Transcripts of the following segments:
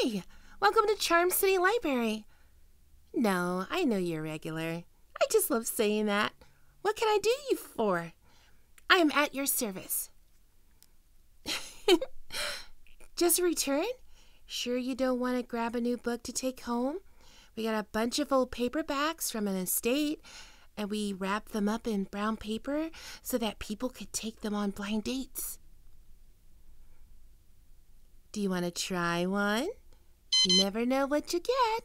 Hi! Welcome to Charm City Library. No, I know you're regular. I just love saying that. What can I do you for? I am at your service. Just a return? Sure you don't want to grab a new book to take home? We got a bunch of old paperbacks from an estate, and we wrapped them up in brown paper so that people could take them on blind dates. Do you want to try one? You never know what you get.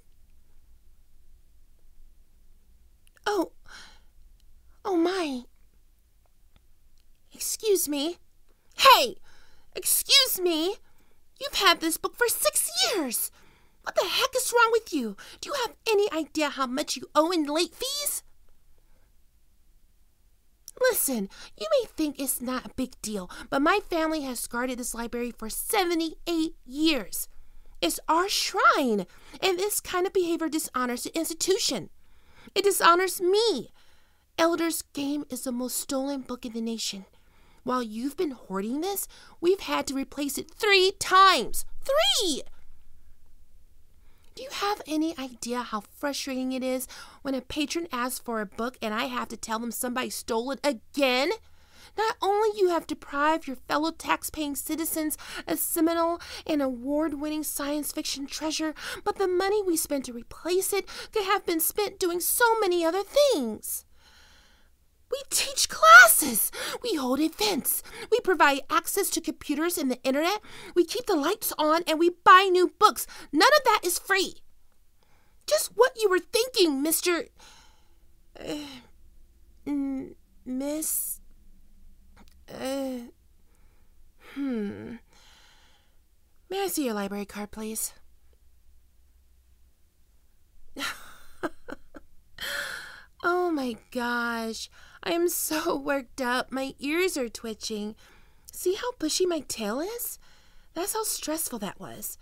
Oh my. Excuse me. Hey! Excuse me! You've had this book for 6 years! What the heck is wrong with you? Do you have any idea how much you owe in late fees? Listen, you may think it's not a big deal, but my family has guarded this library for 78 years. It's our shrine, and this kind of behavior dishonors the institution. It dishonors me. Elder's Game is the most stolen book in the nation. While you've been hoarding this, we've had to replace it 3 times. 3! Do you have any idea how frustrating it is when a patron asks for a book and I have to tell them somebody stole it again? Not only you have deprived your fellow tax-paying citizens a seminal and award-winning science fiction treasure, but the money we spent to replace it could have been spent doing so many other things. We teach classes, we hold events, we provide access to computers and the internet, we keep the lights on, and we buy new books. None of that is free. Just what you were thinking, Mr. Miss... May I see your library card, please? Oh my gosh, I am so worked up. My ears are twitching. See how bushy my tail is? That's how stressful that was.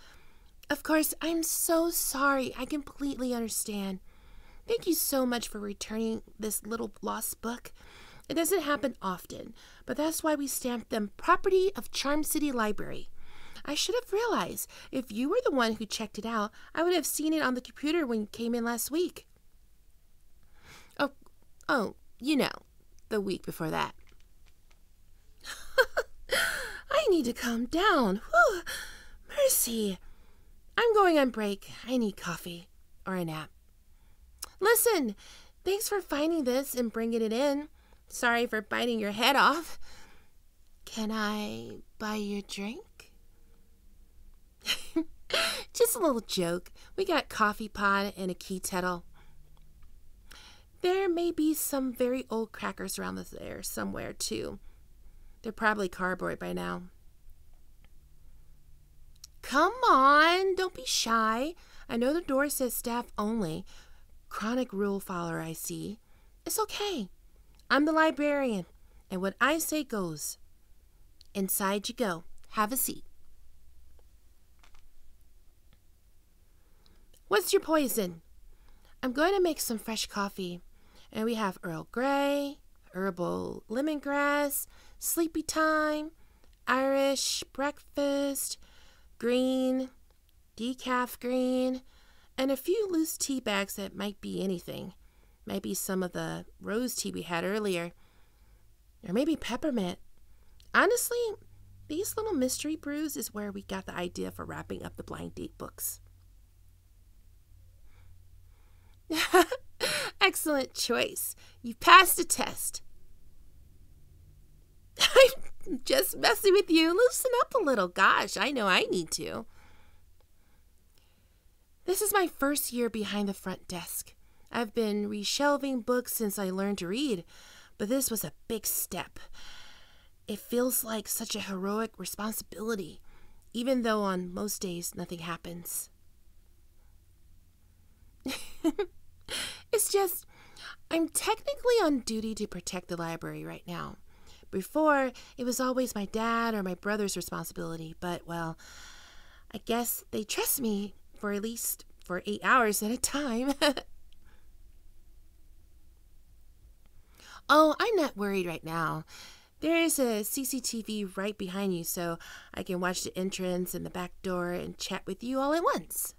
Of course, I'm so sorry. I completely understand. Thank you so much for returning this little lost book. It doesn't happen often, but that's why we stamped them property of Charm City Library. I should have realized. If you were the one who checked it out, I would have seen it on the computer when you came in last week. Oh, you know, the week before that. I need to calm down. Whew. Mercy. I'm going on break. I need coffee or a nap. Listen, thanks for finding this and bringing it in. Sorry for biting your head off. Can I buy you a drink? Just a little joke. We got coffee pot and a key kettle. There may be some very old crackers around there somewhere, too. They're probably cardboard by now. Come on, don't be shy. I know the door says staff only. Chronic rule follower, I see. It's okay. I'm the librarian, and what I say goes. Inside you go. Have a seat. What's your poison? I'm going to make some fresh coffee. And we have Earl Grey, herbal lemongrass, sleepy time, Irish breakfast, green, decaf green, and a few loose tea bags that might be anything. Might be some of the rose tea we had earlier. Or maybe peppermint. Honestly, these little mystery brews is where we got the idea for wrapping up the blind date books. Excellent choice. You passed the test. I'm just messing with you. Loosen up a little. Gosh, I know I need to. This is my first year behind the front desk. I've been reshelving books since I learned to read, but this was a big step. It feels like such a heroic responsibility, even though on most days nothing happens. It's just, I'm technically on duty to protect the library right now. Before, it was always my dad or my brother's responsibility, but, well, I guess they trust me for at least 8 hours at a time. Oh, I'm not worried right now. There is a CCTV right behind you, so I can watch the entrance and the back door and chat with you all at once.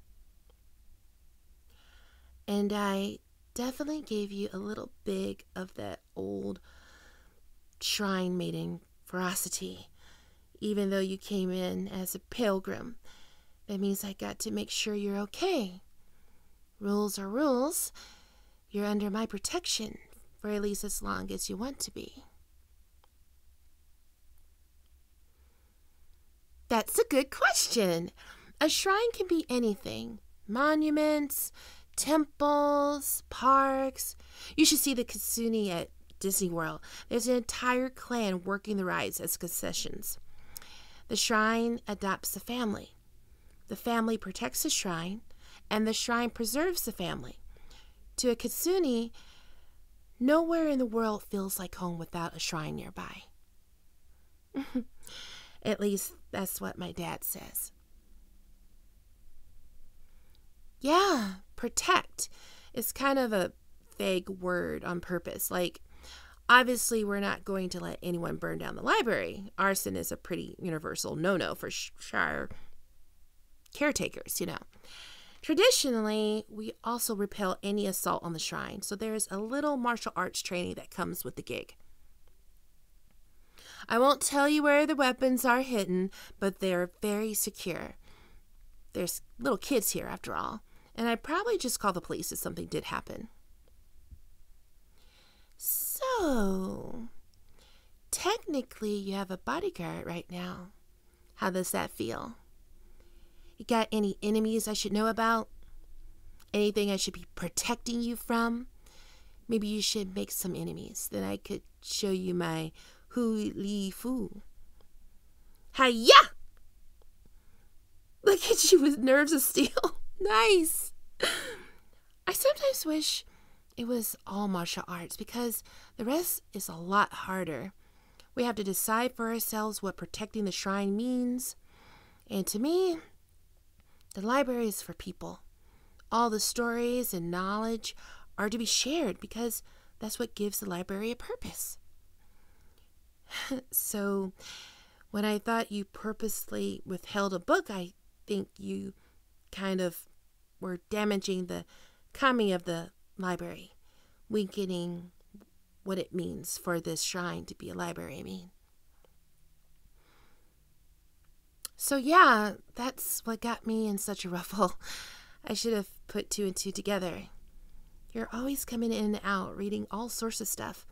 And I definitely gave you a little big of that old shrine maiden ferocity, even though you came in as a pilgrim. That means I got to make sure you're okay. Rules are rules. You're under my protection for at least as long as you want to be. That's a good question. A shrine can be anything. Monuments, temples, parks. You should see the KITSUNE at Disney World. There's an entire clan working the rides as concessions. The shrine adopts the family. The family protects the shrine, and the shrine preserves the family. To a KITSUNE, nowhere in the world feels like home without a shrine nearby. At least that's what my dad says. Yeah, protect is kind of a vague word on purpose. Like, obviously, we're not going to let anyone burn down the library. Arson is a pretty universal no-no for Shire caretakers, you know. Traditionally, we also repel any assault on the shrine, so there's a little martial arts training that comes with the gig. I won't tell you where the weapons are hidden, but they're very secure. There's little kids here, after all, and I'd probably just call the police if something did happen. So, technically, you have a bodyguard right now. How does that feel? You got any enemies I should know about? Anything I should be protecting you from? Maybe you should make some enemies. Then I could show you my Hu Li Fu. Hi-ya! Look at you with nerves of steel. Nice! I sometimes wish it was all martial arts because the rest is a lot harder. We have to decide for ourselves what protecting the shrine means. And to me, the library is for people. All the stories and knowledge are to be shared because that's what gives the library a purpose. So, when I thought you purposely withheld a book, I think you kind of were damaging the kami of the library, weakening what it means for this shrine to be a library, I mean. So yeah, that's what got me in such a ruffle. I should have put two and two together. You're always coming in and out, reading all sorts of stuff.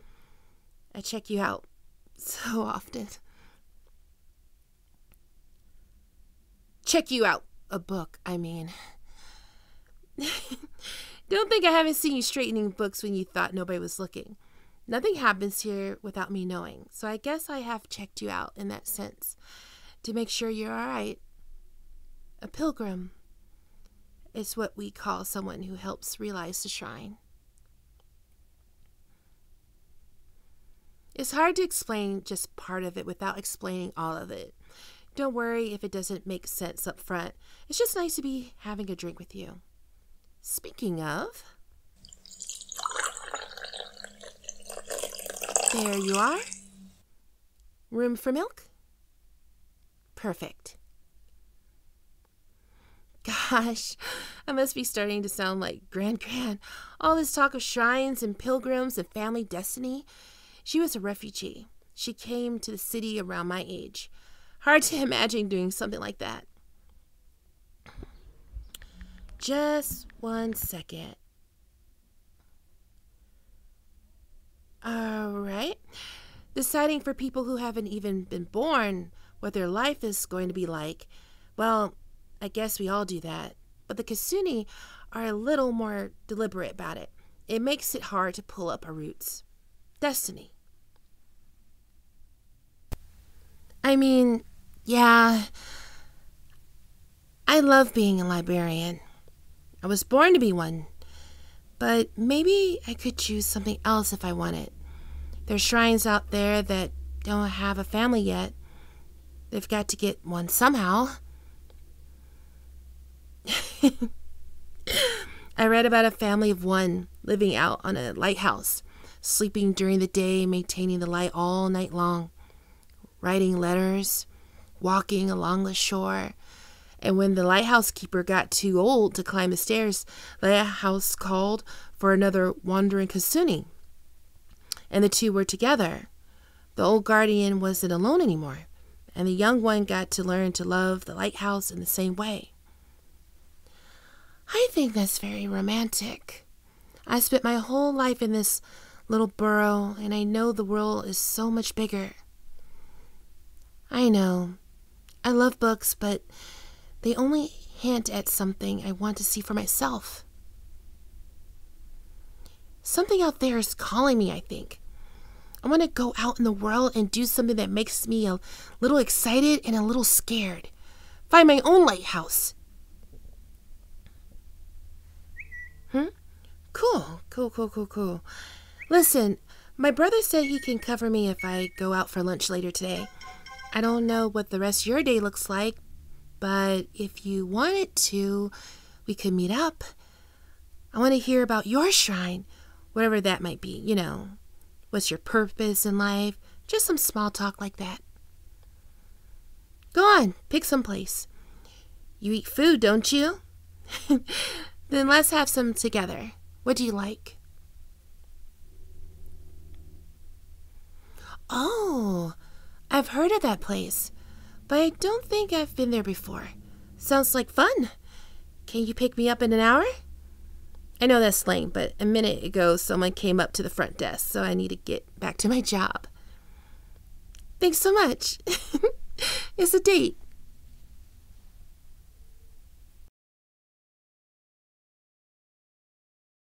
I check you out so often. Check you out. A book, I mean. Don't think I haven't seen you straightening books when you thought nobody was looking. Nothing happens here without me knowing, so I guess I have checked you out in that sense, to make sure you're all right. A pilgrim is what we call someone who helps realize the shrine. It's hard to explain just part of it without explaining all of it. Don't worry if it doesn't make sense up front. It's just nice to be having a drink with you. Speaking of, there you are. Room for milk? Perfect. Gosh, I must be starting to sound like Gran. All this talk of shrines and pilgrims and family destiny. She was a refugee. She came to the city around my age. Hard to imagine doing something like that. Just 1 second. All right. Deciding for people who haven't even been born what their life is going to be like. Well, I guess we all do that. But the KITSUNE are a little more deliberate about it. It makes it hard to pull up our roots. Destiny. I mean, yeah, I love being a librarian. I was born to be one. But maybe I could choose something else if I wanted. There's shrines out there that don't have a family yet. They've got to get one somehow. I read about a family of one living out on a lighthouse, sleeping during the day, maintaining the light all night long. writing letters, walking along the shore. And when the lighthouse keeper got too old to climb the stairs, the lighthouse called for another wandering KITSUNE. And the two were together. The old guardian wasn't alone anymore, and the young one got to learn to love the lighthouse in the same way. I think that's very romantic. I spent my whole life in this little burrow, and I know the world is so much bigger. I know. I love books, but they only hint at something I want to see for myself. Something out there is calling me, I think. I want to go out in the world and do something that makes me a little excited and a little scared. Find my own lighthouse. Cool. Listen, my brother said he can cover me if I go out for lunch later today. I don't know what the rest of your day looks like, but if you wanted to, we could meet up. I want to hear about your shrine, whatever that might be, you know. What's your purpose in life? Just some small talk like that. Go on, pick some place. You eat food, don't you? Then let's have some together. What do you like? Oh, I've heard of that place, but I don't think I've been there before. Sounds like fun. Can you pick me up in an hour? I know that's slang, but a minute ago someone came up to the front desk, so I need to get back to my job. Thanks so much. It's a date.